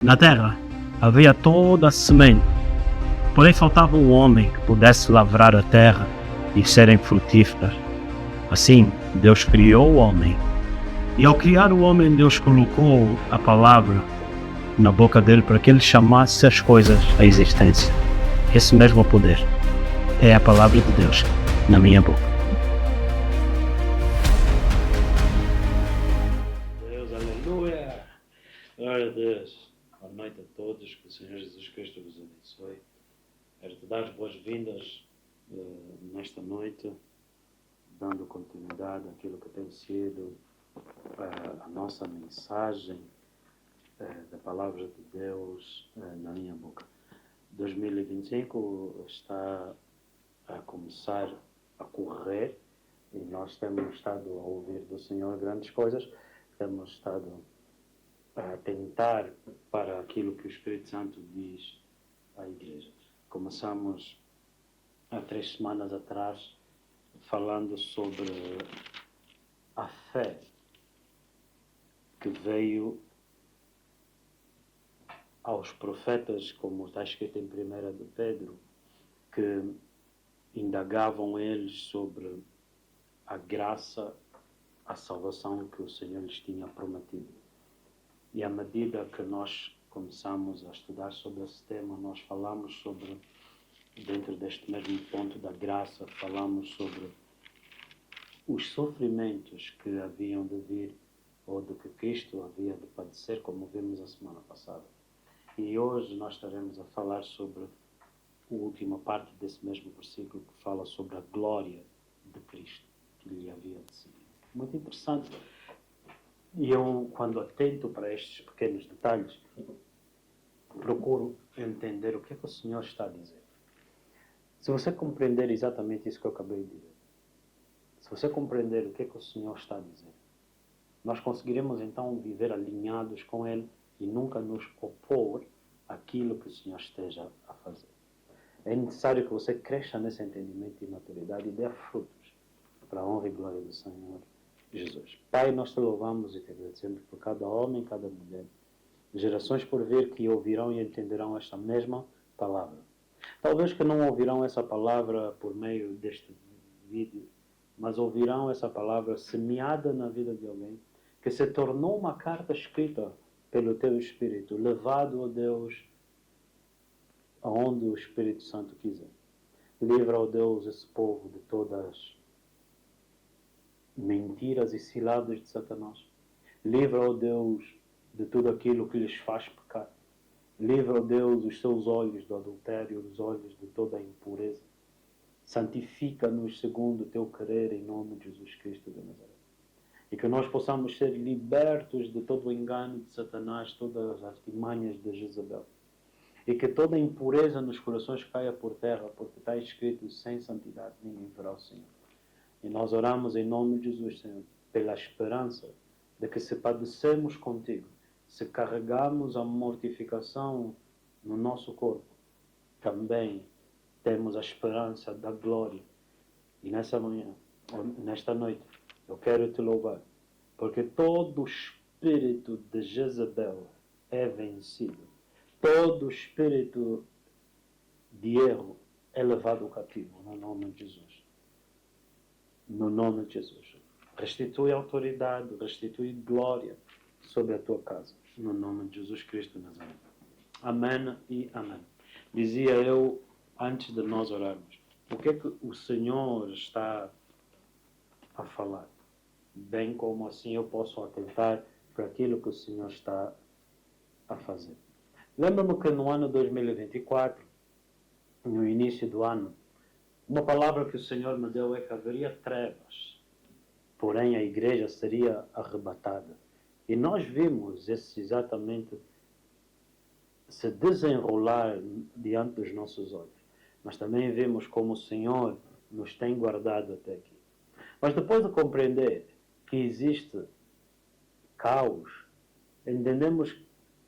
Na terra havia toda a semente, porém faltava um homem que pudesse lavrar a terra e serem frutíferas. Assim, Deus criou o homem. E ao criar o homem, Deus colocou a palavra na boca dele para que ele chamasse as coisas à existência. Esse mesmo poder é a palavra de Deus na minha boca. Deus, aleluia! Glória a Deus. Boa noite a todos, que o Senhor Jesus Cristo vos abençoe. Quero te dar as boas-vindas nesta noite, dando continuidade àquilo que tem sido a nossa mensagem da palavra de Deus na minha boca. 2025 está a começar a correr e nós temos estado a ouvir do Senhor grandes coisas, temos estado a tentar para aquilo que o Espírito Santo diz à igreja. Começamos há 3 semanas atrás falando sobre a fé que veio aos profetas, como está escrito em 1 de Pedro, que indagavam eles sobre a graça, a salvação que o Senhor lhes tinha prometido. E à medida que nós começamos a estudar sobre esse tema, nós falamos sobre, dentro deste mesmo ponto da graça, falamos sobre os sofrimentos que haviam de vir, ou do que Cristo havia de padecer, como vimos a semana passada. E hoje nós estaremos a falar sobre a última parte desse mesmo versículo, que fala sobre a glória de Cristo, que lhe havia de seguir. Muito interessante. E eu, quando atento para estes pequenos detalhes, procuro entender o que é que o Senhor está a dizer. Se você compreender exatamente isso que eu acabei de dizer, se você compreender o que é que o Senhor está a dizer, nós conseguiremos então viver alinhados com Ele e nunca nos opor àquilo que o Senhor esteja a fazer. É necessário que você cresça nesse entendimento e maturidade e dê frutos para a honra e glória do Senhor Jesus. Pai, nós te louvamos e te agradecemos por cada homem, cada mulher, gerações por vir que ouvirão e entenderão esta mesma palavra. Talvez que não ouvirão essa palavra por meio deste vídeo, mas ouvirão essa palavra semeada na vida de alguém, que se tornou uma carta escrita pelo teu Espírito, levado a Deus aonde o Espírito Santo quiser. Livra, ó Deus, esse povo de todas mentiras e ciladas de Satanás. Livra, ó Deus, de tudo aquilo que lhes faz pecar. Livra, ó Deus, os seus olhos do adultério, os olhos de toda a impureza. Santifica-nos segundo o teu querer, em nome de Jesus Cristo de Nazaré. E que nós possamos ser libertos de todo o engano de Satanás, todas as artimanhas de Jezabel. E que toda impureza nos corações caia por terra, porque está escrito: sem santidade ninguém verá o Senhor. E nós oramos em nome de Jesus, Senhor, pela esperança de que, se padecemos contigo, se carregamos a mortificação no nosso corpo, também temos a esperança da glória. E nessa manhã, nesta noite, eu quero te louvar, porque todo o espírito de Jezabel é vencido. Todo o espírito de erro é levado cativo, no nome de Jesus. No nome de Jesus. Restitui autoridade, restitui glória sobre a tua casa. No nome de Jesus Cristo de Nazaré. Amém e amém. Dizia eu, antes de nós orarmos, o que é que o Senhor está a falar? Bem como assim eu posso atentar para aquilo que o Senhor está a fazer. Lembro-me que no ano 2024, no início do ano, uma palavra que o Senhor me deu é que haveria trevas, porém a igreja seria arrebatada. E nós vimos esse exatamente se desenrolar diante dos nossos olhos. Mas também vimos como o Senhor nos tem guardado até aqui. Mas depois de compreender que existe caos, entendemos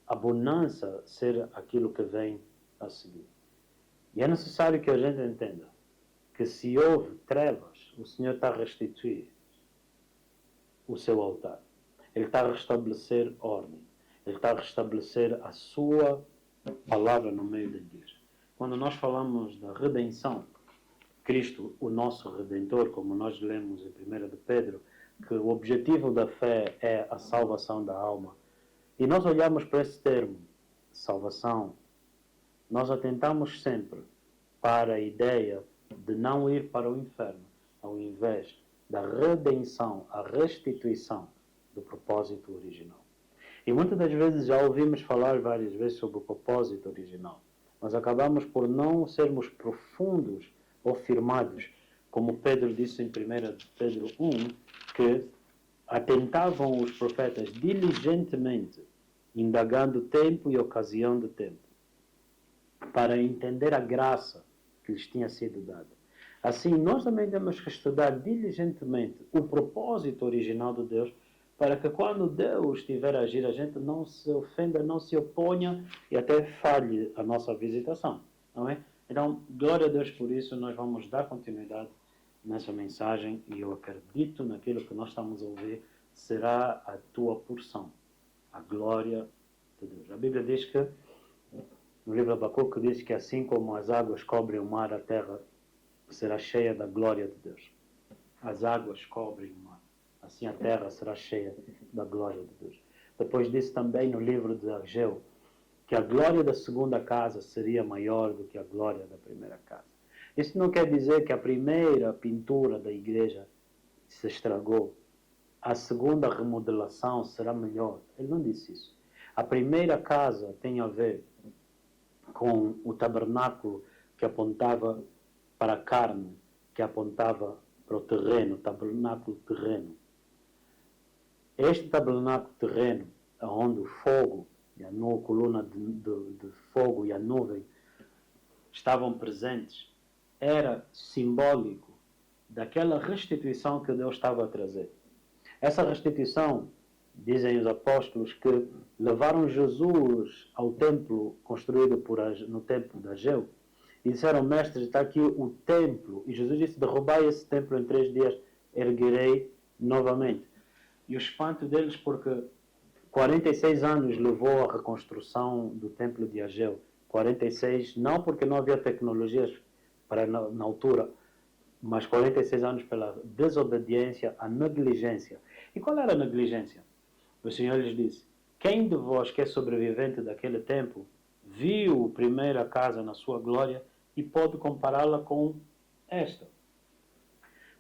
a bonança ser aquilo que vem a seguir. E é necessário que a gente entenda que, se houve trevas, o Senhor está a restituir o seu altar. Ele está a restabelecer ordem. Ele está a restabelecer a sua palavra no meio da igreja. Quando nós falamos da redenção, Cristo, o nosso Redentor, como nós lemos em 1 de Pedro, que o objetivo da fé é a salvação da alma. E nós olhamos para esse termo, salvação, nós atentamos sempre para a ideia de não ir para o inferno, ao invés da redenção, a restituição do propósito original. E muitas das vezes já ouvimos falar várias vezes sobre o propósito original, mas acabamos por não sermos profundos ou firmados, como Pedro disse em 1 Pedro 1, que atentavam os profetas diligentemente, indagando tempo e ocasião do tempo, para entender a graça que lhes tinha sido dada. Assim, nós também temos que estudar diligentemente o propósito original de Deus, para que quando Deus estiver a agir, a gente não se ofenda, não se oponha e até falhe a nossa visitação. Não é? Então, glória a Deus por isso, nós vamos dar continuidade nessa mensagem e eu acredito naquilo que nós estamos a ouvir será a tua porção, a glória de Deus. A Bíblia diz que, no livro de Abacuque, diz que assim como as águas cobrem o mar, a terra será cheia da glória de Deus. As águas cobrem o mar, assim a terra será cheia da glória de Deus. Depois disso também no livro de Ageu, que a glória da segunda casa seria maior do que a glória da primeira casa. Isso não quer dizer que a primeira pintura da igreja se estragou, a segunda remodelação será melhor. Ele não disse isso. A primeira casa tem a ver com o tabernáculo que apontava para a carne, que apontava para o terreno, tabernáculo terreno. Este tabernáculo terreno, onde o fogo, e a coluna de fogo e a nuvem estavam presentes, era simbólico daquela restituição que Deus estava a trazer. Essa restituição, dizem os apóstolos, que levaram Jesus ao templo construído no templo de Ageu e disseram, mestre, está aqui o templo. E Jesus disse, derrubai esse templo em 3 dias, erguerei novamente. E o espanto deles, porque 46 anos levou a reconstrução do templo de Ageu. 46, não porque não havia tecnologias para na altura, mas 46 anos pela desobediência, a negligência. E qual era a negligência? O Senhor lhes disse, quem de vós que é sobrevivente daquele tempo, viu a primeira casa na sua glória e pode compará-la com esta?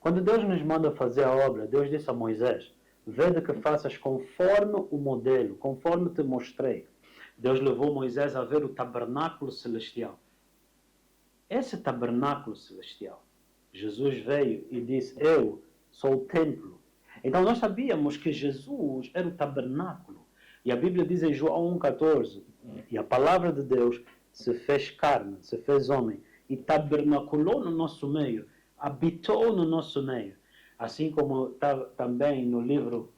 Quando Deus nos manda fazer a obra, Deus disse a Moisés, vede que faças conforme o modelo, conforme te mostrei. Deus levou Moisés a ver o tabernáculo celestial. Esse tabernáculo celestial, Jesus veio e disse, eu sou o templo. Então nós sabíamos que Jesus era o tabernáculo. E a Bíblia diz em João 1,14, e a palavra de Deus se fez carne, se fez homem, e tabernaculou no nosso meio, habitou no nosso meio. Assim como está também no livro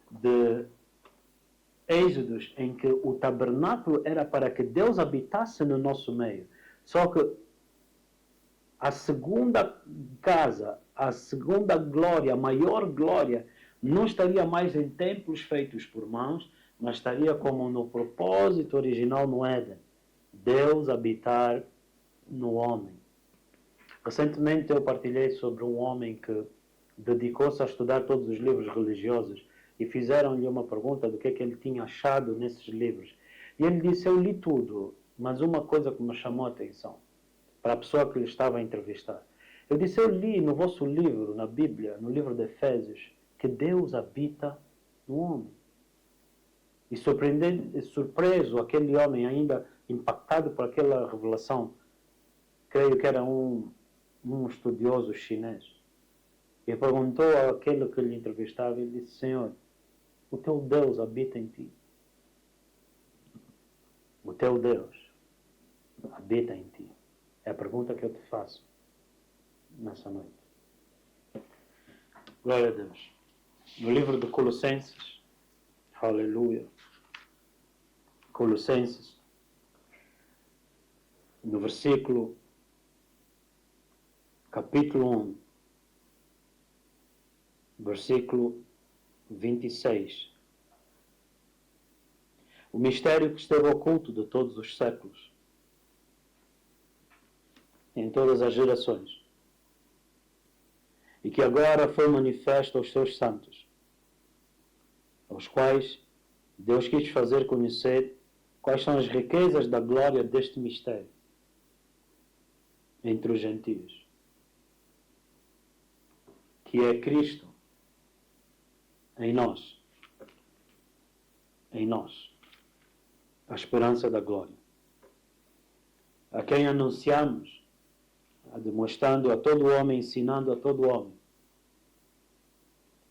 de Êxodos, em que o tabernáculo era para que Deus habitasse no nosso meio. Só que a segunda casa, a segunda glória, a maior glória, não estaria mais em templos feitos por mãos, mas estaria como no propósito original no Éden. Deus habitar no homem. Recentemente eu partilhei sobre um homem que dedicou-se a estudar todos os livros religiosos e fizeram-lhe uma pergunta do que é que ele tinha achado nesses livros. E ele disse, eu li tudo, mas uma coisa que me chamou a atenção, para a pessoa que lhe estava a entrevistar. Eu disse, eu li no vosso livro, na Bíblia, no livro de Efésios, que Deus habita no homem. E surpreso aquele homem, ainda impactado por aquela revelação, creio que era um estudioso chinês, e perguntou àquele que lhe entrevistava, ele disse, Senhor, o teu Deus habita em ti. O teu Deus habita em ti. É a pergunta que eu te faço nessa noite. Glória a Deus. No livro de Colossenses, aleluia, Colossenses, no versículo, capítulo 1, versículo 26. O mistério que esteve oculto de todos os séculos, em todas as gerações, e que agora foi manifesto aos seus santos, aos quais Deus quis fazer conhecer quais são as riquezas da glória deste mistério entre os gentios, que é Cristo em nós, a esperança da glória, a quem anunciamos, demonstrando a todo homem, ensinando a todo homem,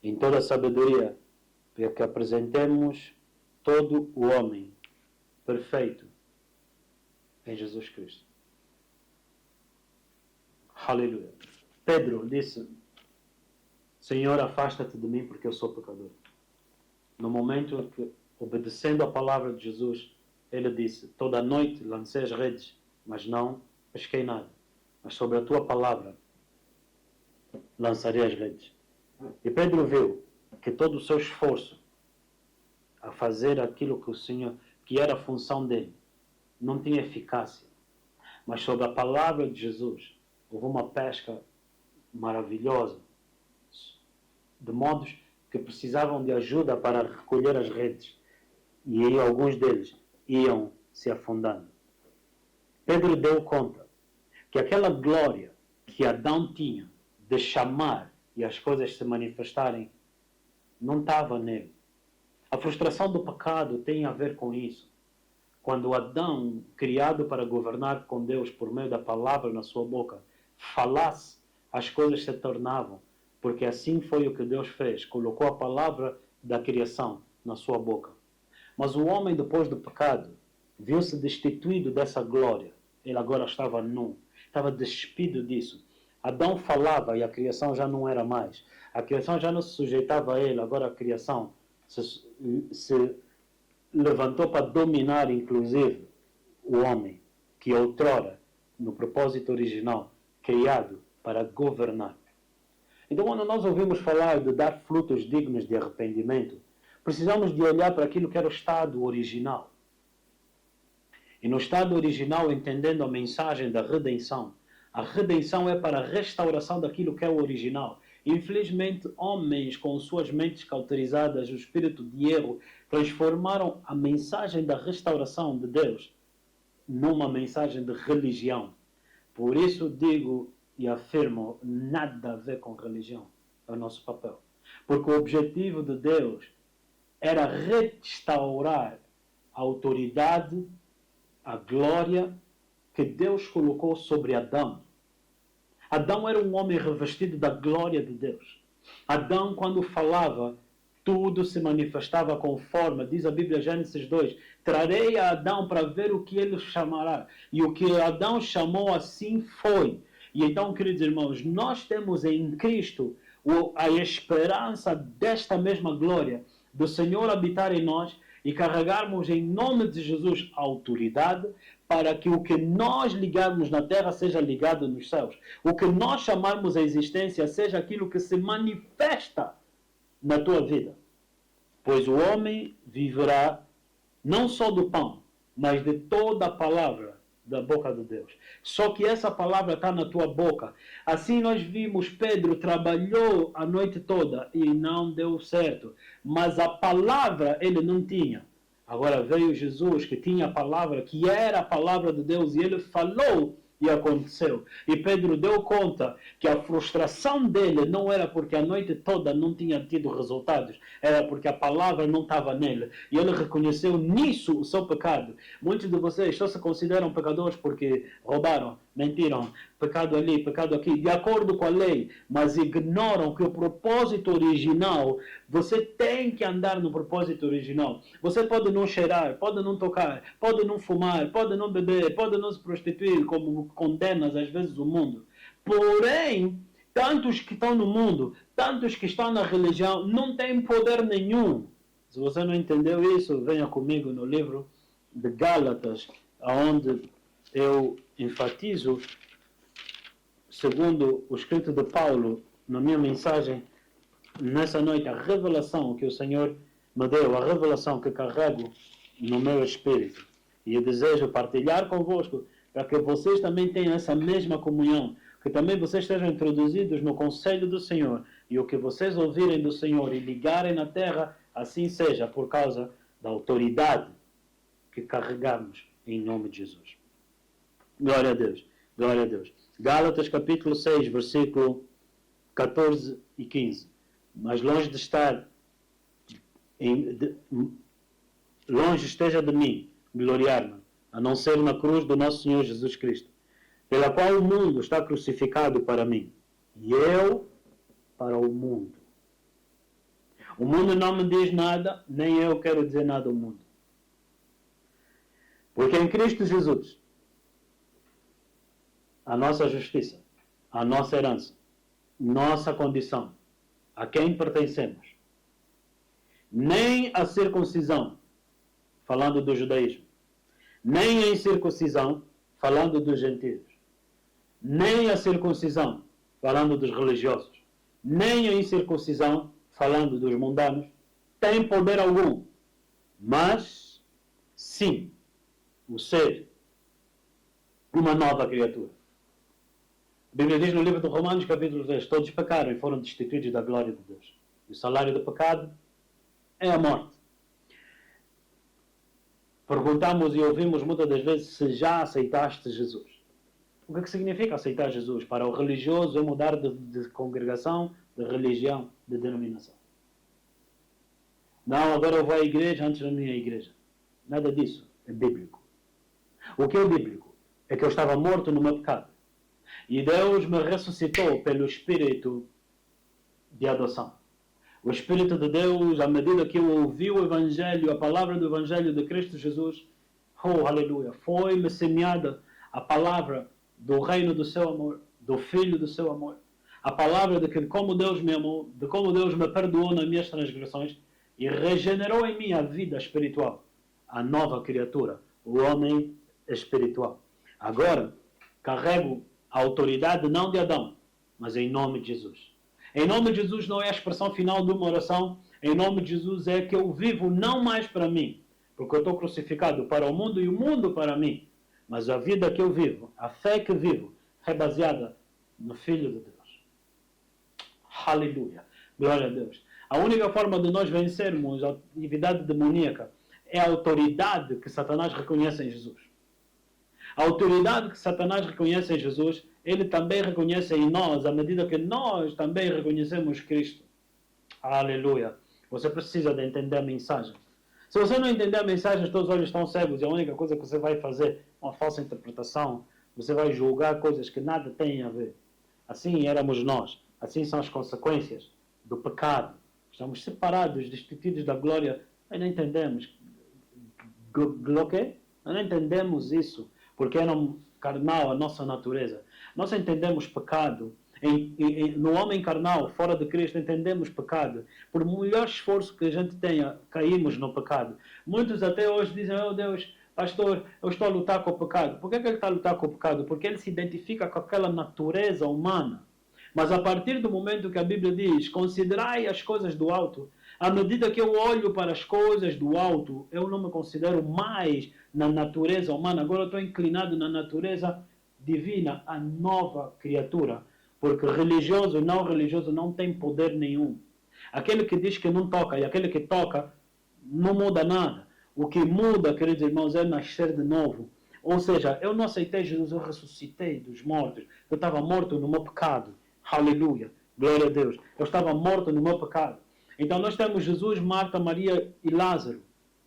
em toda a sabedoria, para que apresentemos todo o homem perfeito em Jesus Cristo. Aleluia. Pedro disse: Senhor, afasta-te de mim porque eu sou pecador. No momento que, obedecendo a palavra de Jesus, ele disse: toda a noite lancei as redes, mas não pesquei nada. Mas sobre a tua palavra lançarei as redes. E Pedro viu que todo o seu esforço a fazer aquilo que o Senhor, que era a função dele, não tinha eficácia. Mas sobre a palavra de Jesus, houve uma pesca maravilhosa, de modos que precisavam de ajuda para recolher as redes. E aí alguns deles iam se afundando. Pedro deu conta que aquela glória que Adão tinha de chamar e as coisas se manifestarem, não estava nele. A frustração do pecado tem a ver com isso. Quando Adão, criado para governar com Deus por meio da palavra na sua boca, falasse, as coisas se tornavam, porque assim foi o que Deus fez, colocou a palavra da criação na sua boca. Mas o homem, depois do pecado, viu-se destituído dessa glória. Ele agora estava nu, estava despido disso. Adão falava e a criação já não era mais. A criação já não se sujeitava a ele, agora a criação se levantou para dominar, inclusive, o homem, que outrora, no propósito original, criado para governar. Então, quando nós ouvimos falar de dar frutos dignos de arrependimento, precisamos de olhar para aquilo que era o estado original. E no estado original, entendendo a mensagem da redenção, a redenção é para a restauração daquilo que é o original. Infelizmente, homens com suas mentes cauterizadas, o espírito de erro, transformaram a mensagem da restauração de Deus numa mensagem de religião. Por isso digo e afirmo, nada a ver com religião, é o nosso papel. Porque o objetivo de Deus era restaurar a autoridade, a glória que Deus colocou sobre Adão. Adão era um homem revestido da glória de Deus. Adão, quando falava, tudo se manifestava conforme, diz a Bíblia, Gênesis 2, trarei a Adão para ver o que ele chamará. E o que Adão chamou assim foi. E então, queridos irmãos, nós temos em Cristo a esperança desta mesma glória, do Senhor habitar em nós e carregarmos em nome de Jesus a autoridade para que o que nós ligarmos na terra seja ligado nos céus. O que nós chamarmos a existência seja aquilo que se manifesta na tua vida. Pois o homem viverá não só do pão, mas de toda a palavra da boca de Deus. Só que essa palavra está na tua boca. Assim nós vimos Pedro trabalhou a noite toda e não deu certo. Mas a palavra ele não tinha. Agora veio Jesus que tinha a palavra, que era a palavra de Deus, e ele falou e aconteceu. E Pedro deu conta que a frustração dele não era porque a noite toda não tinha tido resultados, era porque a palavra não estava nele. E ele reconheceu nisso o seu pecado. Muitos de vocês só se consideram pecadores porque roubaram, mentiram, pecado ali, pecado aqui, de acordo com a lei, mas ignoram que o propósito original, você tem que andar no propósito original. Você pode não cheirar, pode não tocar, pode não fumar, pode não beber, pode não se prostituir, como condenas às vezes o mundo. Porém, tantos que estão no mundo, tantos que estão na religião, não têm poder nenhum. Se você não entendeu isso, venha comigo no livro de Gálatas, onde eu enfatizo, segundo o escrito de Paulo, na minha mensagem, nessa noite, a revelação que o Senhor me deu, a revelação que carrego no meu espírito. E eu desejo partilhar convosco para que vocês também tenham essa mesma comunhão, que também vocês sejam introduzidos no conselho do Senhor, e o que vocês ouvirem do Senhor e ligarem na terra, assim seja por causa da autoridade que carregamos em nome de Jesus. Glória a Deus, glória a Deus. Gálatas capítulo 6, versículo 14 e 15. Mas longe de estar, longe esteja de mim gloriar-me, a não ser na cruz do nosso Senhor Jesus Cristo, pela qual o mundo está crucificado para mim, e eu para o mundo. O mundo não me diz nada, nem eu quero dizer nada ao mundo. Porque em Cristo Jesus, a nossa justiça, a nossa herança, nossa condição, a quem pertencemos, nem a circuncisão, falando do judaísmo, nem a incircuncisão, falando dos gentios, nem a circuncisão, falando dos religiosos, nem a incircuncisão, falando dos mundanos, tem poder algum, mas sim o ser uma nova criatura. A Bíblia diz no livro de Romanos, capítulo 10, todos pecaram e foram destituídos da glória de Deus. E o salário do pecado é a morte. Perguntamos e ouvimos muitas das vezes se já aceitaste Jesus. O que significa aceitar Jesus? Para o religioso é mudar de congregação, de religião, de denominação. Não, agora eu vou à igreja antes da minha igreja. Nada disso é bíblico. O que é bíblico é que eu estava morto no meu pecado. E Deus me ressuscitou pelo Espírito de adoção. O Espírito de Deus, à medida que eu ouvi o Evangelho, a palavra do Evangelho de Cristo Jesus, oh, aleluia, foi-me semeada a palavra do reino do seu amor, do Filho do seu amor. A palavra de que como Deus me amou, de como Deus me perdoou nas minhas transgressões e regenerou em mim a vida espiritual, a nova criatura, o homem espiritual. Agora, carrego a autoridade não de Adão, mas em nome de Jesus. Em nome de Jesus não é a expressão final de uma oração. Em nome de Jesus é que eu vivo não mais para mim, porque eu estou crucificado para o mundo e o mundo para mim. Mas a vida que eu vivo, a fé que vivo, é baseada no Filho de Deus. Aleluia. Glória a Deus. A única forma de nós vencermos a atividade demoníaca é a autoridade que Satanás reconhece em Jesus. A autoridade que Satanás reconhece em Jesus, ele também reconhece em nós, à medida que nós também reconhecemos Cristo. Aleluia. Você precisa de entender a mensagem. Se você não entender a mensagem, os teus olhos estão cegos e a única coisa que você vai fazer é uma falsa interpretação. Você vai julgar coisas que nada têm a ver. Assim éramos nós. Assim são as consequências do pecado. Estamos separados, destituídos da glória. Nós não entendemos. Nós não entendemos isso. Porque era carnal a nossa natureza. Nós entendemos pecado. No homem carnal, fora de Cristo, entendemos pecado. Por melhor esforço que a gente tenha, caímos no pecado. Muitos até hoje dizem, oh Deus, pastor, eu estou a lutar com o pecado. Por que ele está a lutar com o pecado? Porque ele se identifica com aquela natureza humana. Mas a partir do momento que a Bíblia diz, considerai as coisas do alto, à medida que eu olho para as coisas do alto, eu não me considero mais na natureza humana. Agora eu estou inclinado na natureza divina, a nova criatura. Porque religioso e não religioso não tem poder nenhum. Aquele que diz que não toca e aquele que toca não muda nada. O que muda, queridos irmãos, é nascer de novo. Ou seja, eu não aceitei Jesus, eu ressuscitei dos mortos. Eu estava morto no meu pecado. Aleluia. Glória a Deus. Eu estava morto no meu pecado. Então nós temos Jesus, Marta, Maria e Lázaro.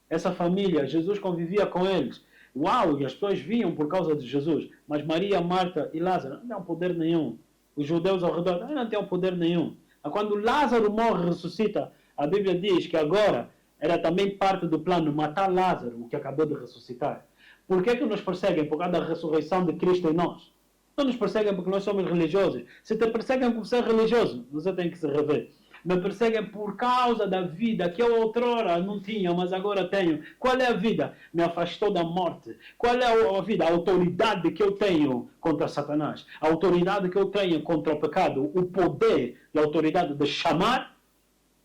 Essa família, Jesus convivia com eles. Uau, e as pessoas viam por causa de Jesus. Mas Maria, Marta e Lázaro não tinham poder nenhum. Os judeus ao redor não tinham poder nenhum. Quando Lázaro morre e ressuscita, a Bíblia diz que agora era também parte do plano matar Lázaro, o que acabou de ressuscitar. Por que nos perseguem? Por causa da ressurreição de Cristo em nós. Não nos perseguem porque nós somos religiosos. Se te perseguem por ser religioso, você tem que se rever. Me perseguem por causa da vida que eu outrora não tinha, mas agora tenho. Qual é a vida? Me afastou da morte. Qual é a vida? A autoridade que eu tenho contra Satanás. A autoridade que eu tenho contra o pecado. O poder e a autoridade de chamar.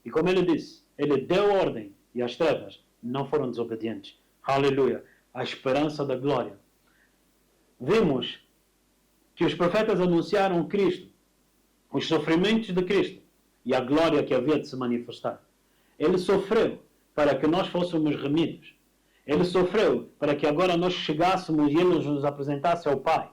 E como ele disse, ele deu ordem e as trevas não foram desobedientes. Aleluia. A esperança da glória. Vimos que os profetas anunciaram Cristo, os sofrimentos de Cristo e a glória que havia de se manifestar. Ele sofreu para que nós fôssemos remidos. Ele sofreu para que agora nós chegássemos e Ele nos apresentasse ao Pai.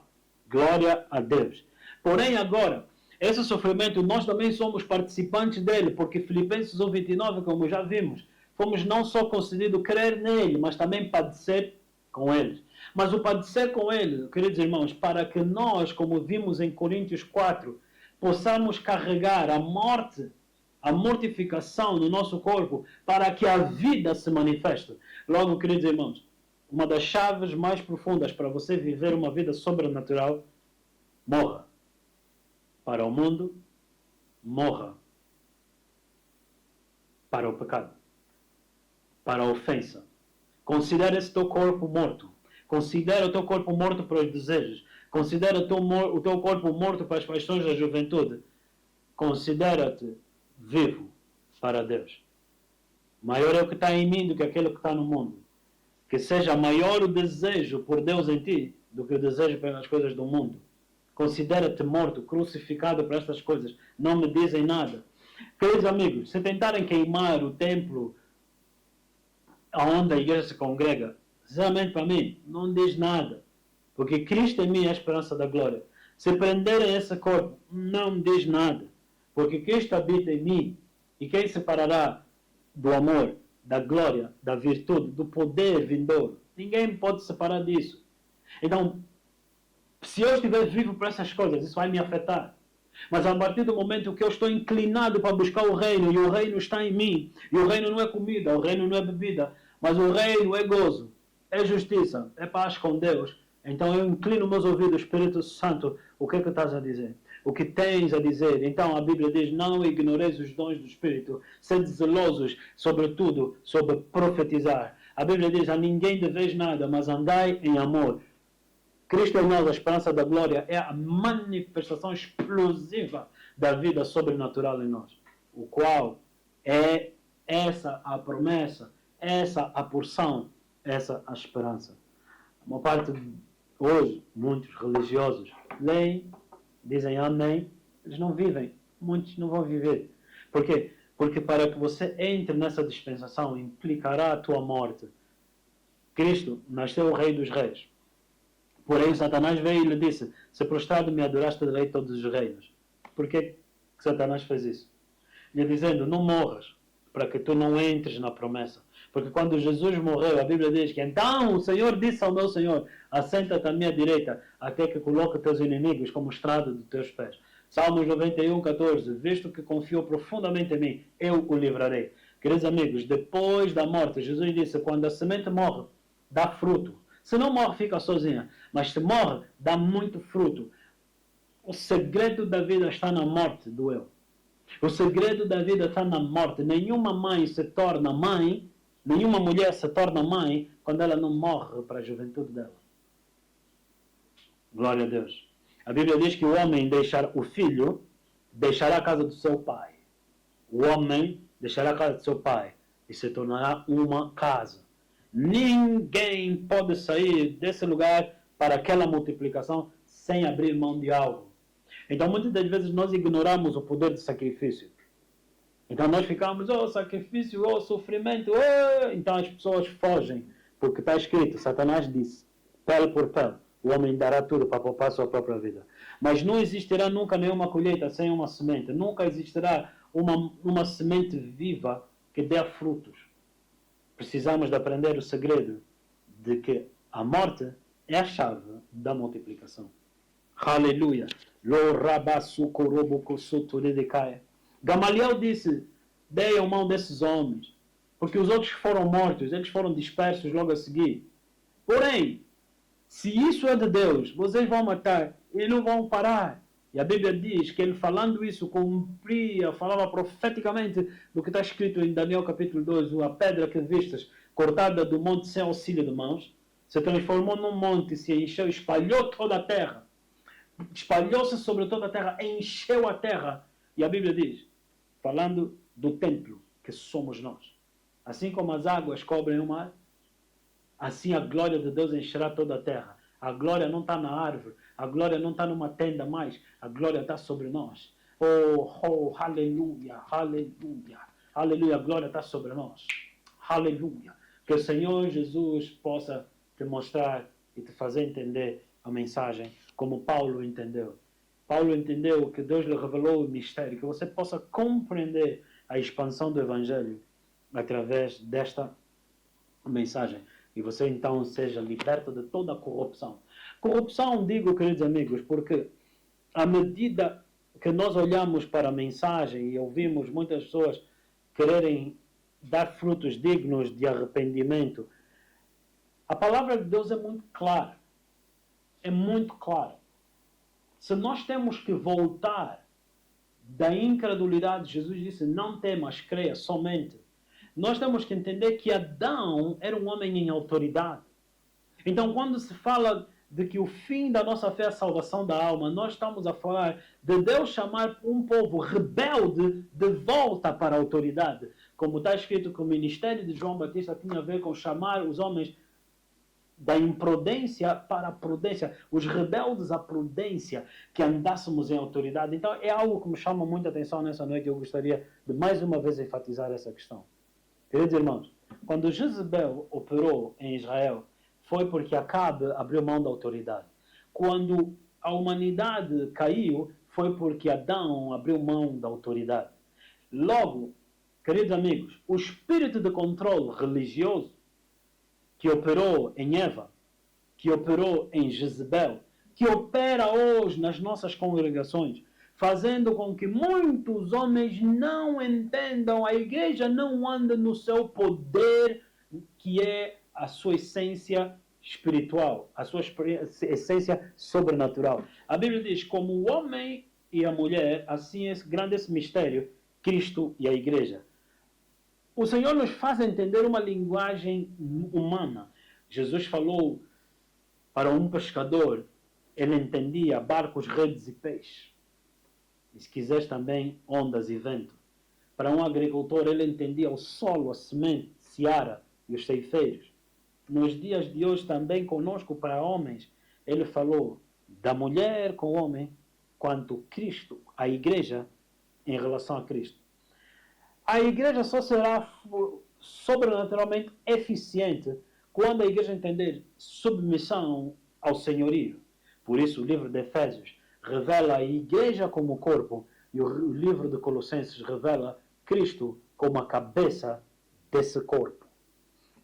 Glória a Deus. Porém agora, esse sofrimento nós também somos participantes dele, porque Filipenses 1:29, como já vimos, fomos não só concedidos crer nele, mas também padecer com ele. Mas o padecer com ele, queridos irmãos, para que nós, como vimos em Coríntios 4, possamos carregar a morte, a mortificação no nosso corpo, para que a vida se manifeste. Logo, queridos irmãos, uma das chaves mais profundas para você viver uma vida sobrenatural, morra para o mundo, morra para o pecado, para a ofensa. Considera esse teu corpo morto. Considera o teu corpo morto para os desejos. Considera o teu corpo morto para as paixões da juventude. Considera-te vivo para Deus. Maior é o que está em mim do que aquele que está no mundo. Que seja maior o desejo por Deus em ti do que o desejo pelas coisas do mundo. Considera-te morto, crucificado para estas coisas. Não me dizem nada. Queridos amigos, se tentarem queimar o templo onde a igreja se congrega, sinceramente para mim, não diz nada. Porque Cristo em mim é a esperança da glória. Se prenderem esse corpo, não diz nada. Porque Cristo habita em mim. E quem separará do amor, da glória, da virtude, do poder vindouro? Ninguém pode separar disso. Então, se eu estiver vivo para essas coisas, isso vai me afetar. Mas a partir do momento que eu estou inclinado para buscar o reino, e o reino está em mim, e o reino não é comida, o reino não é bebida, mas o reino é gozo, é justiça, é paz com Deus, então eu inclino meus ouvidos, Espírito Santo, o que é que estás a dizer? O que tens a dizer? Então a Bíblia diz, não ignoreis os dons do Espírito, sede zelosos, sobretudo, sobre profetizar. A Bíblia diz, a ninguém deveis nada, mas andai em amor. Cristo em nós, a esperança da glória, é a manifestação explosiva da vida sobrenatural em nós. O qual é essa a promessa, essa a porção, essa a esperança. Uma parte, hoje, muitos religiosos leem, dizem amém, eles não vivem. Muitos não vão viver. Por quê? Porque para que você entre nessa dispensação, implicará a tua morte. Cristo nasceu o Rei dos Reis. Porém, Satanás veio e lhe disse, se prostrado me adoraste, darei todos os reinos. Por que Satanás fez isso? Lhe dizendo, não morras, para que tu não entres na promessa. Porque quando Jesus morreu, a Bíblia diz que então o Senhor disse ao meu Senhor, assenta-te à minha direita, até que coloque teus inimigos como estrada dos teus pés. Salmos 91:14, visto que confiou profundamente em mim, eu o livrarei. Queridos amigos, depois da morte, Jesus disse, quando a semente morre, dá fruto. Se não morre, fica sozinha. Mas se morre, dá muito fruto. O segredo da vida está na morte do eu. O segredo da vida está na morte. Nenhuma mãe se torna mãe, nenhuma mulher se torna mãe quando ela não morre para a juventude dela. Glória a Deus. A Bíblia diz que o homem o filho deixará a casa do seu pai. O homem deixará a casa do seu pai e se tornará uma casa. Ninguém pode sair desse lugar para aquela multiplicação sem abrir mão de algo. Então, muitas das vezes, nós ignoramos o poder do sacrifício. Então, nós ficamos, sacrifício, sofrimento, Então, as pessoas fogem, porque está escrito, Satanás disse, pele por pele, o homem dará tudo para poupar a sua própria vida. Mas não existirá nunca nenhuma colheita sem uma semente. Nunca existirá uma semente viva que dê frutos. Precisamos de aprender o segredo de que a morte é a chave da multiplicação. Aleluia. Gamaliel disse, dei a mão desses homens, porque os outros foram mortos, eles foram dispersos logo a seguir. Porém, se isso é de Deus, vocês vão matar e não vão parar. E a Bíblia diz que ele falando isso falava profeticamente do que está escrito em Daniel capítulo 2, a pedra que vistas, cortada do monte sem auxílio de mãos, se transformou num monte, se encheu, espalhou toda a terra. Espalhou-se sobre toda a terra, encheu a terra. E a Bíblia diz, falando do templo que somos nós. Assim como as águas cobrem o mar, assim a glória de Deus encherá toda a terra. A glória não está na árvore, a glória não está numa tenda mais, a glória está sobre nós. Oh, aleluia, aleluia, aleluia, a glória está sobre nós. Aleluia. Que o Senhor Jesus possa te mostrar e te fazer entender a mensagem como Paulo entendeu. Paulo entendeu que Deus lhe revelou o mistério, que você possa compreender a expansão do Evangelho através desta mensagem. E você então seja liberto de toda a corrupção. Corrupção, digo, queridos amigos, porque à medida que nós olhamos para a mensagem e ouvimos muitas pessoas quererem dar frutos dignos de arrependimento, a palavra de Deus é muito clara. É muito clara. Se nós temos que voltar da incredulidade, Jesus disse, não temas, creia somente. Nós temos que entender que Adão era um homem em autoridade. Então, quando se fala de que o fim da nossa fé é a salvação da alma, nós estamos a falar de Deus chamar um povo rebelde de volta para a autoridade. Como está escrito que o ministério de João Batista tinha a ver com chamar os homens da imprudência para a prudência, os rebeldes à prudência, que andássemos em autoridade. Então é algo que me chama muita atenção nessa noite e eu gostaria de mais uma vez enfatizar essa questão. Queridos irmãos, quando Jezebel operou em Israel, foi porque Acabe abriu mão da autoridade. Quando a humanidade caiu, foi porque Adão abriu mão da autoridade. Logo, queridos amigos, o espírito de controle religioso que operou em Eva, que operou em Jezebel, que opera hoje nas nossas congregações, fazendo com que muitos homens não entendam, a igreja não anda no seu poder, que é a sua essência espiritual, a sua essência sobrenatural. A Bíblia diz, como o homem e a mulher, assim é grande esse mistério, Cristo e a igreja. O Senhor nos faz entender uma linguagem humana. Jesus falou para um pescador, ele entendia barcos, redes e peixes. E se quiseres também ondas e vento. Para um agricultor, ele entendia o solo, a semente, seara e os ceifeiros. Nos dias de hoje também conosco, para homens, ele falou da mulher com o homem, quanto Cristo, a igreja, em relação a Cristo. A igreja só será sobrenaturalmente eficiente quando a igreja entender submissão ao senhorio. Por isso o livro de Efésios revela a igreja como corpo e o livro de Colossenses revela Cristo como a cabeça desse corpo.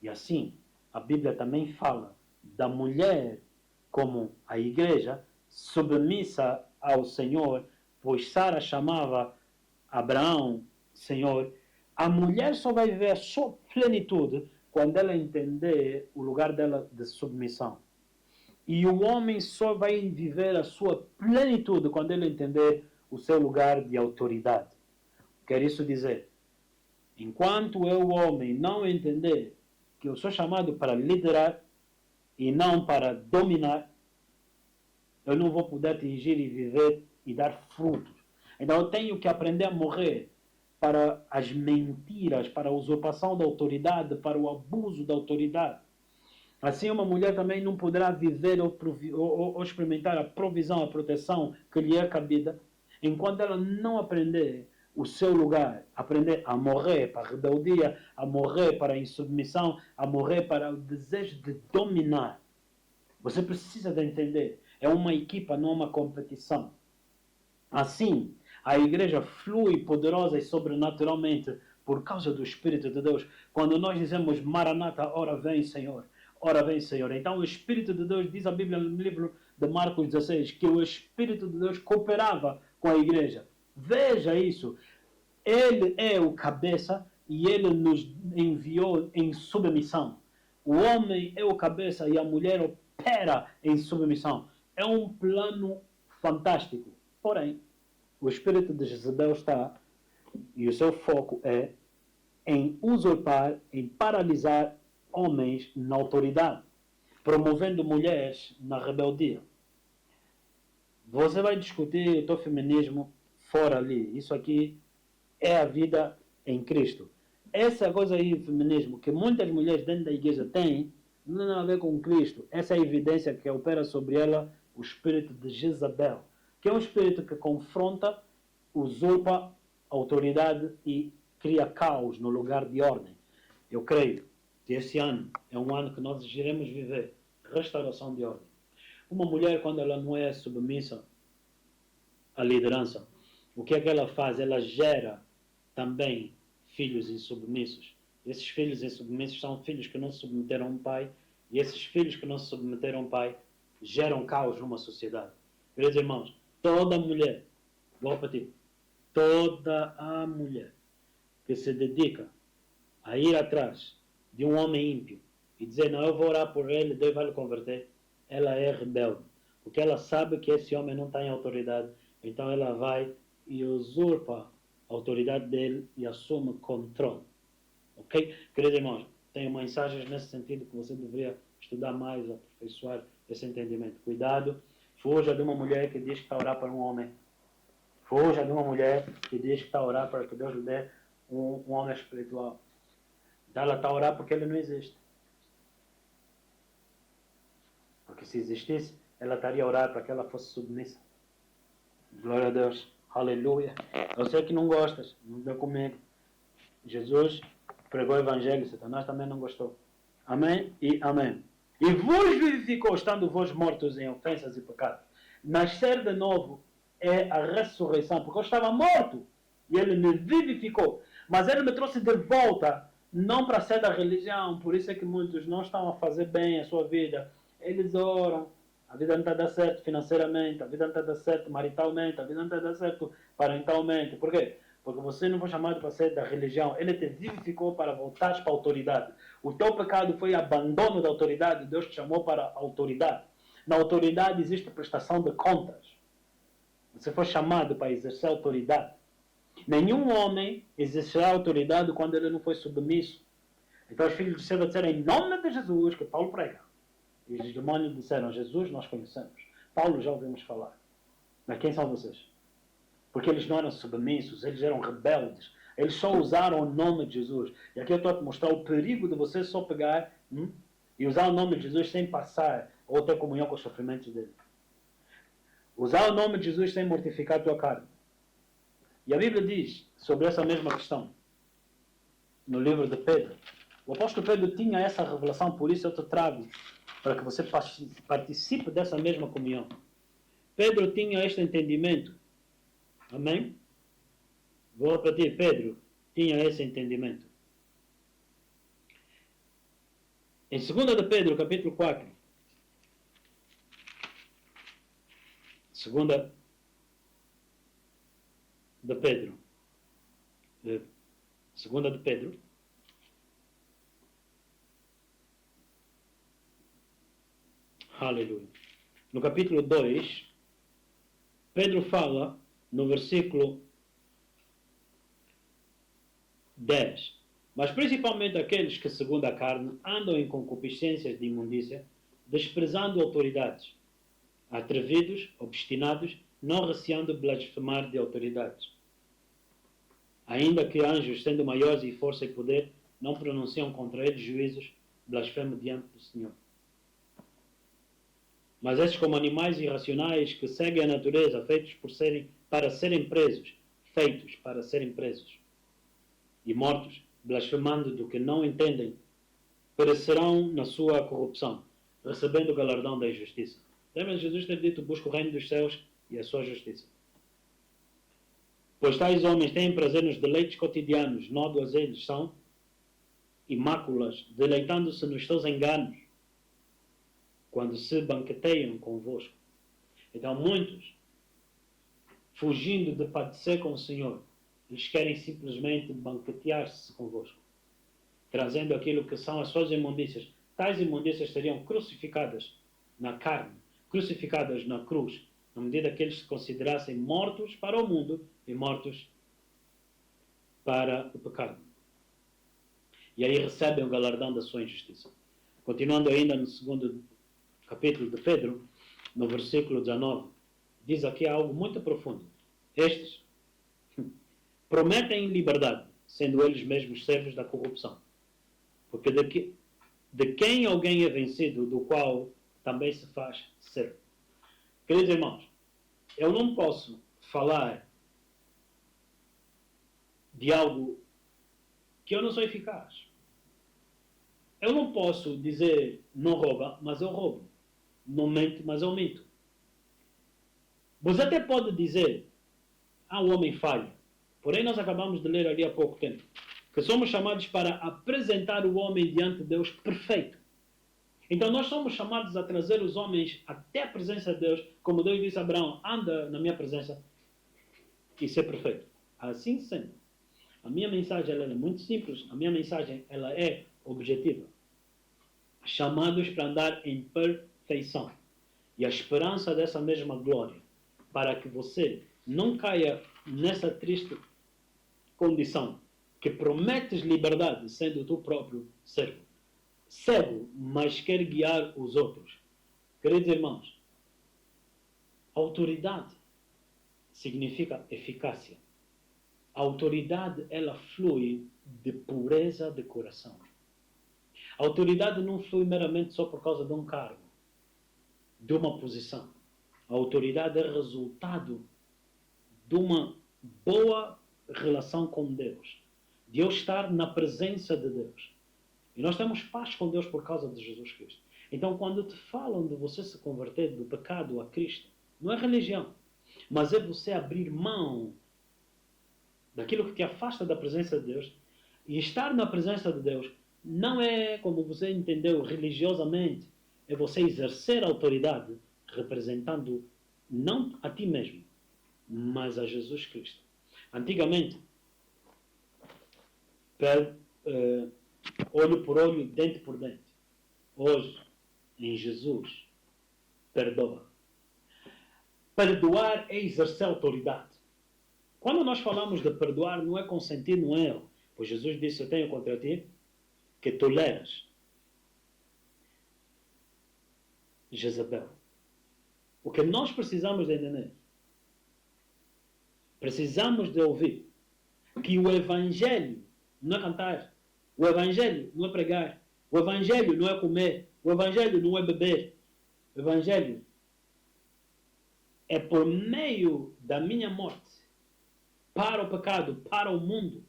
E assim, a Bíblia também fala da mulher como a igreja submissa ao Senhor, pois Sara chamava Abraão Senhor. A mulher só vai viver a sua plenitude quando ela entender o lugar dela de submissão. E o homem só vai viver a sua plenitude quando ele entender o seu lugar de autoridade. Quer isso dizer, enquanto eu, homem, não entender que eu sou chamado para liderar e não para dominar, eu não vou poder atingir e viver e dar frutos. Então eu tenho que aprender a morrer para as mentiras, para a usurpação da autoridade, para o abuso da autoridade. Assim, uma mulher também não poderá viver ou experimentar a provisão, a proteção que lhe é cabida, enquanto ela não aprender o seu lugar, aprender a morrer para a rebeldia, a morrer para a insubmissão, a morrer para o desejo de dominar. Você precisa de entender, é uma equipa, não uma competição. Assim, a igreja flui poderosa e sobrenaturalmente por causa do Espírito de Deus. Quando nós dizemos Maranata, ora vem Senhor, ora vem Senhor. Então o Espírito de Deus, diz a Bíblia no livro de Marcos 16, que o Espírito de Deus cooperava com a igreja. Veja isso. Ele é o cabeça e ele nos enviou em submissão. O homem é o cabeça e a mulher opera em submissão. É um plano fantástico. Porém, o espírito de Jezebel está, e o seu foco é em usurpar, em paralisar homens na autoridade, promovendo mulheres na rebeldia. Você vai discutir o teu feminismo fora ali. Isso aqui é a vida em Cristo. Essa coisa aí, o feminismo, que muitas mulheres dentro da igreja têm, Não tem nada a ver com Cristo. Essa é a evidência que opera sobre ela o espírito de Jezabel, que é um espírito que confronta, usurpa a autoridade e cria caos no lugar de ordem. Eu creio que esse ano é um ano que nós iremos viver restauração de ordem. Uma mulher, quando ela não é submissa à liderança, o que é que ela faz? Ela gera também filhos insubmissos. Esses filhos insubmissos são filhos que não se submeteram a um pai, e esses filhos que não se submeteram a um pai geram caos numa sociedade. Queridos irmãos, toda mulher, vou repetir, toda a mulher que se dedica a ir atrás de um homem ímpio e dizer, não, eu vou orar por ele, Deus vai lhe converter, ela é rebelde. Porque ela sabe que esse homem não tem autoridade, então ela vai e usurpa a autoridade dele e assume controle. Ok? Queridos irmãos, tenho mensagens nesse sentido que você deveria estudar mais, aperfeiçoar esse entendimento. Cuidado, fuja de uma mulher que diz que está a orar para um homem. Fuja de uma mulher que diz que está a orar para que Deus lhe dê um homem espiritual. Então ela está a orar porque ele não existe. Porque se existisse, ela estaria a orar para que ela fosse submissa. Glória a Deus. Aleluia. Eu sei que não gostas, não deu comigo. Jesus pregou o Evangelho, Satanás também não gostou. Amém e amém. E vos vivificou, estando vós mortos em ofensas e pecados. Nascer de novo é a ressurreição, porque eu estava morto e ele me vivificou. Mas ele me trouxe de volta, não para ser da religião, por isso é que muitos não estão a fazer bem a sua vida. Eles oram, a vida não está a dar certo financeiramente, a vida não está a dar certo maritalmente, a vida não está a dar certo parentalmente. Por quê? Porque você não foi chamado para ser da religião. Ele te vivificou para voltar para a autoridade. O teu pecado foi abandono da autoridade. Deus te chamou para a autoridade. Na autoridade existe prestação de contas. Você foi chamado para exercer autoridade. Nenhum homem exercerá autoridade quando ele não foi submisso. Então os filhos disseram em nome de Jesus, que Paulo prega. E os demônios disseram, Jesus nós conhecemos. Paulo já ouvimos falar. Mas quem são vocês? Porque eles não eram submissos, eles eram rebeldes. Eles só usaram o nome de Jesus. E aqui eu estou a te mostrar o perigo de você só pegar e usar o nome de Jesus sem passar ou ter comunhão com os sofrimentos dele. Usar o nome de Jesus sem mortificar a tua carne. E a Bíblia diz sobre essa mesma questão, no livro de Pedro. O apóstolo Pedro tinha essa revelação, por isso eu te trago, para que você participe dessa mesma comunhão. Pedro tinha este entendimento. Amém? Vou repetir, Pedro tinha esse entendimento. Em 2 de Pedro, capítulo 4, 2 de Pedro, 2 de Pedro, aleluia. No capítulo 2, Pedro fala no versículo 10. Mas principalmente aqueles que, segundo a carne, andam em concupiscências de imundícia, desprezando autoridades, atrevidos, obstinados, não receando blasfemar de autoridades. Ainda que anjos, sendo maiores em força e poder, não pronunciam contra eles juízos, blasfemam diante do Senhor. Mas esses, como animais irracionais que seguem a natureza, feitos para serem presos, e mortos, blasfemando do que não entendem, perecerão na sua corrupção, recebendo o galardão da injustiça. Lembra de Jesus ter dito, busca o reino dos céus e a sua justiça. Pois tais homens têm prazer nos deleites cotidianos, nódoas eles são, e máculas, deleitando-se nos seus enganos, quando se banqueteiam convosco. Então muitos, fugindo de padecer com o Senhor, eles querem simplesmente banquetear-se convosco, trazendo aquilo que são as suas imundícias. Tais imundícias seriam crucificadas na carne, crucificadas na cruz, na medida que eles se considerassem mortos para o mundo e mortos para o pecado. E aí recebem o galardão da sua injustiça. Continuando ainda no 2º capítulo de Pedro, no versículo 19, diz aqui algo muito profundo. Estes prometem liberdade, sendo eles mesmos servos da corrupção. Porque de quem alguém é vencido, do qual também se faz servo. Queridos irmãos, eu não posso falar de algo que eu não sou eficaz. Eu não posso dizer não rouba, mas eu roubo. Não mente, mas eu minto. Você até pode dizer, o homem falha. Porém, nós acabamos de ler ali há pouco tempo que somos chamados para apresentar o homem diante de Deus perfeito. Então nós somos chamados a trazer os homens até a presença de Deus, como Deus disse a Abraão, anda na minha presença e ser perfeito. Assim sendo, a minha mensagem ela é muito simples, a minha mensagem ela é objetiva. Chamados para andar em perfeição. E a esperança dessa mesma glória, para que você não caia nessa triste condição, que prometes liberdade sendo tu próprio servo. Cego, mas quer guiar os outros. Queridos irmãos, autoridade significa eficácia. A autoridade, ela flui de pureza de coração. A autoridade não flui meramente só por causa de um cargo, de uma posição. A autoridade é resultado de uma boa relação com Deus, de eu estar na presença de Deus. E nós temos paz com Deus por causa de Jesus Cristo. Então, quando te falam de você se converter do pecado a Cristo, não é religião, mas é você abrir mão daquilo que te afasta da presença de Deus. E estar na presença de Deus não é, como você entendeu religiosamente, é você exercer autoridade representando não a ti mesmo, mas a Jesus Cristo. Antigamente, olho por olho, dente por dente. Hoje, em Jesus, perdoa. Perdoar é exercer autoridade. Quando nós falamos de perdoar, não é consentir no erro. Pois Jesus disse, eu tenho contra ti que toleras Jezabel. O que nós precisamos de entender, precisamos de ouvir que o Evangelho não é cantar, o Evangelho não é pregar, o Evangelho não é comer, o Evangelho não é beber. O Evangelho é por meio da minha morte para o pecado, para o mundo,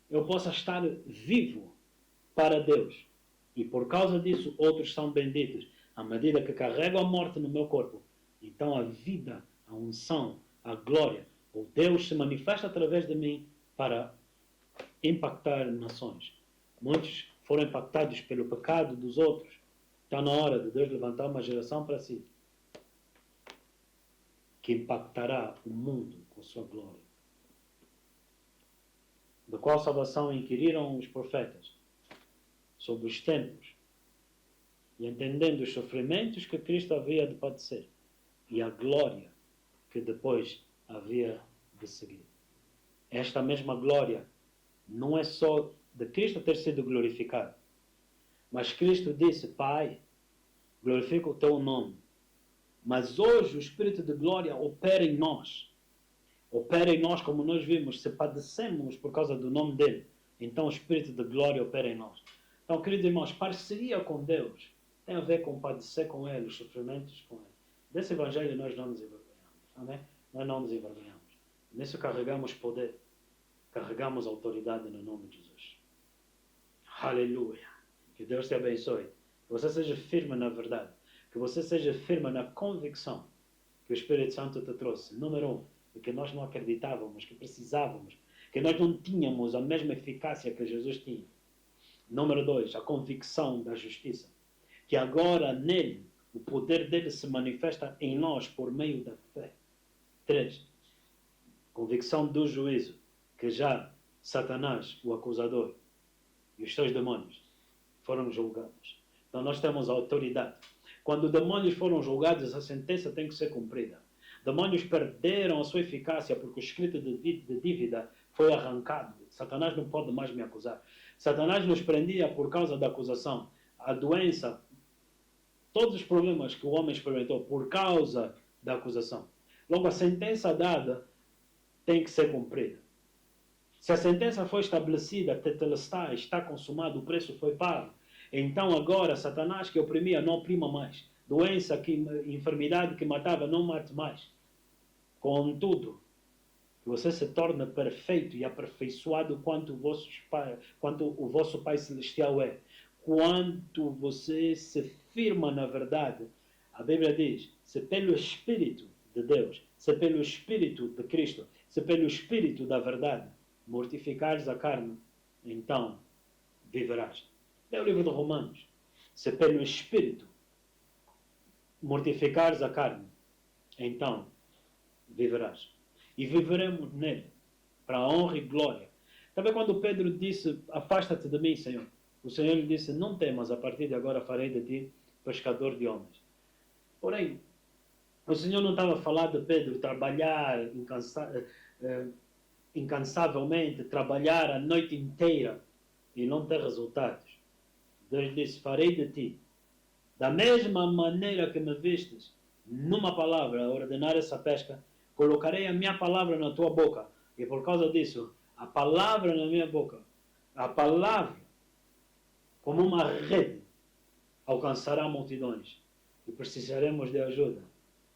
eu possa estar vivo para Deus. E por causa disso, outros são benditos. À medida que carrego a morte no meu corpo, então a vida, a unção, a glória, o Deus se manifesta através de mim para impactar nações. Muitos foram impactados pelo pecado dos outros. Está na hora de Deus levantar uma geração para si, que impactará o mundo com sua glória. Da qual salvação inquiriram os profetas sobre os tempos, e entendendo os sofrimentos que Cristo havia de padecer e a glória que depois havia de seguir. Esta mesma glória não é só de Cristo ter sido glorificado, mas Cristo disse, Pai, glorifica o teu nome. Mas hoje o Espírito de glória opera em nós. Opera em nós, como nós vimos, se padecemos por causa do nome dele, então o Espírito de glória opera em nós. Então, queridos irmãos, parceria com Deus tem a ver com padecer com ele, os sofrimentos com ele. Desse Evangelho nós não nos envergonhamos. Amém? Nós não nos envergonhamos. Nisso carregamos poder, carregamos autoridade no nome de Jesus. Aleluia! Que Deus te abençoe. Que você seja firme na verdade. Que você seja firme na convicção que o Espírito Santo te trouxe. Número 1, de que nós não acreditávamos, que precisávamos, que nós não tínhamos a mesma eficácia que Jesus tinha. Número 2, a convicção da justiça. Que agora nele, o poder dele se manifesta em nós por meio da fé. 3, convicção do juízo, que já Satanás, o acusador, e os seus demônios foram julgados. Então nós temos a autoridade. Quando demônios foram julgados, a sentença tem que ser cumprida. Demônios perderam a sua eficácia porque o escrito de dívida foi arrancado. Satanás não pode mais me acusar. Satanás nos prendia por causa da acusação. A doença, todos os problemas que o homem experimentou por causa da acusação. Logo, a sentença dada tem que ser cumprida. Se a sentença foi estabelecida, tetelestai, está consumado, o preço foi pago. Então agora, Satanás que oprimia, não oprima mais. Doença, enfermidade que matava, não mate mais. Contudo, que você se torne perfeito e aperfeiçoado quanto o vosso Pai Celestial é. Quanto você se firma na verdade. A Bíblia diz, se pelo Espírito de Deus, se pelo Espírito de Cristo, se pelo Espírito da verdade, mortificares a carne, então viverás. É o livro de Romanos. Se pelo Espírito mortificares a carne, então viverás. E viveremos nele, para a honra e glória. Também quando Pedro disse, afasta-te de mim, Senhor, o Senhor lhe disse, não temas, a partir de agora farei de ti pescador de homens. Porém, o Senhor não estava a falar de Pedro trabalhar incansavelmente, trabalhar a noite inteira e não ter resultados. Deus disse, farei de ti, da mesma maneira que me vistes, numa palavra, a ordenar essa pesca, colocarei a minha palavra na tua boca. E por causa disso, a palavra na minha boca, a palavra, como uma rede, alcançará multidões. E precisaremos de ajuda.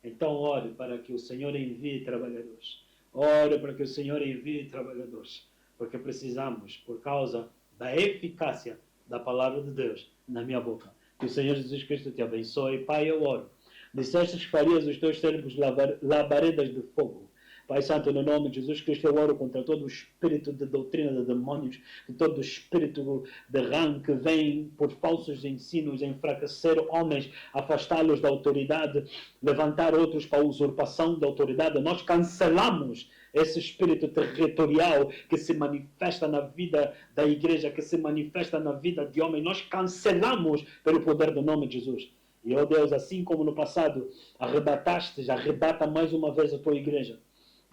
Então ore para que o Senhor envie trabalhadores. Ore para que o Senhor envie trabalhadores. Porque precisamos, por causa da eficácia da palavra de Deus na minha boca. Que o Senhor Jesus Cristo te abençoe. Pai, eu oro. Disseste que farias os teus servos labaredas de fogo. Pai Santo, no nome de Jesus Cristo, eu oro contra todo o espírito de doutrina de demônios, de todo o espírito de rã que vem por falsos ensinos, enfraquecer homens, afastá-los da autoridade, levantar outros para a usurpação da autoridade. Nós cancelamos esse espírito territorial que se manifesta na vida da igreja, que se manifesta na vida de homens. Nós cancelamos pelo poder do nome de Jesus. E, ó Deus, assim como no passado arrebataste, arrebata mais uma vez a tua igreja.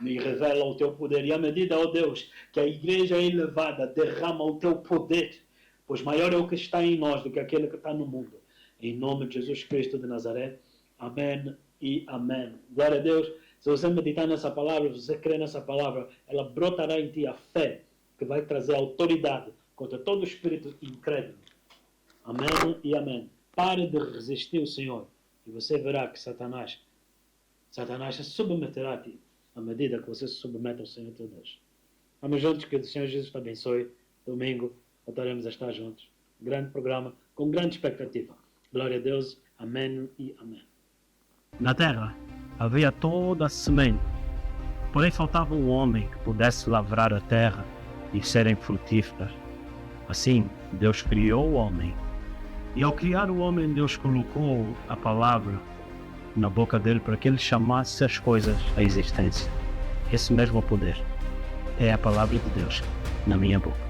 E revela o teu poder. E à medida, ó Deus, que a igreja é elevada, derrama o teu poder, pois maior é o que está em nós do que aquele que está no mundo. Em nome de Jesus Cristo de Nazaré. Amém e amém. Glória a Deus. Se você meditar nessa palavra, se você crer nessa palavra, ela brotará em ti a fé, que vai trazer autoridade contra todo o espírito incrédulo. Amém e amém. Pare de resistir ao Senhor e você verá que Satanás se submeterá a ti à medida que você se submete ao Senhor teu Deus. Vamos juntos, que o Senhor Jesus te abençoe. Domingo voltaremos a estar juntos. Grande programa, com grande expectativa. Glória a Deus. Amém e amém. Na terra havia toda a semente, porém faltava um homem que pudesse lavrar a terra e serem frutíferas. Assim, Deus criou o homem. E ao criar o homem, Deus colocou a palavra na boca dele para que ele chamasse as coisas à existência. Esse mesmo poder é a palavra de Deus na minha boca.